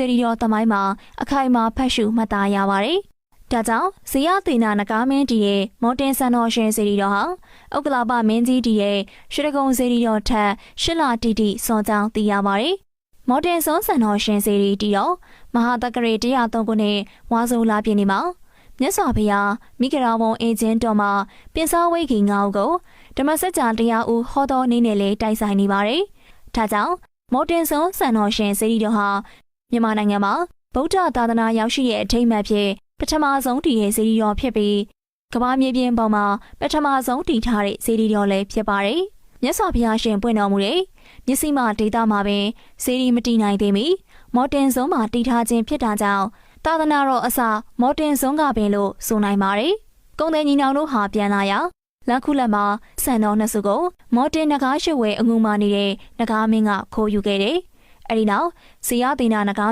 စေတီတော်သမိုင်းမှာအခိုင်အမာဖတ်ရှုမှတ်သားရပါတယ်။ဒါကြောင့်ဇေယျသေနာနဂါမင်းတီရဲ့မော်တင်စံတော်ရှင်စေတီတော်ဟာဥက္ကလာပမင်းကြီးတီရဲ့ရွှေတကုံစေတီတော်ထက်ရှစ်လတိတိစွန်ကြောင်းသိရပါတယ်။မော်တင်စွန်စံတော်ရှင်စေတီတီတော်မဟာတက္ကရာ103ခုနှစ်ဝါဆိုလပြည့်နေ့မှာမြတ်စွာဘုရားမိဂရာဝံအင်ဂျင်တော်မှာပြင်စောဝိဂီငါးဦးကိုဓမ္မစကြာတရားဦးဟောတော်နည်းနဲ့လေးတိုက်ဆိုင်နေပါတယ်။ဒါကြောင့်မော်တင်စွန်စံတော်ရှင်စေတီတော်ဟာမြန်မာနိုင်ငံမှာဗုဒ္ဓသာသနာရောက်ရှိတဲ့အထိမ်းအမှတ်ဖြစ်ပထမဆုံးတည်တဲ့စေတီတော်ဖြစ်ပြီးကမ္ဘာမြေပြင်ပေါ်မှာပထမဆုံးတည်ထားတဲ့စေတီတော်လည်းဖြစ်ပါတယ်။မြတ်စွာဘုရားရှင်ပွင့်တော်မူတဲ့မြစ်စီမဒေသမှာပင်စေတီမတည်နိုင်သေးမီမော်တင်စွန်မှာတည်ထားခြင်းဖြစ်တာကြောင့်သာသနာတော်အစမော်တင်စွန်ကပင်လို့ဆိုနိုင်ပါတယ်။ကုံတဲ့ညီနောင်တို့ဟာပြန်လာရာလက်ခုလက်မှာစံတော်နှစ်စုကိုမော်တင်နဂါးရွှေဝဲအငူမာနေတဲ့နဂါးမင်းကခိုးယူခဲ့တယ်။အဲဒီနောက်ဇေယျသေနာနဂါး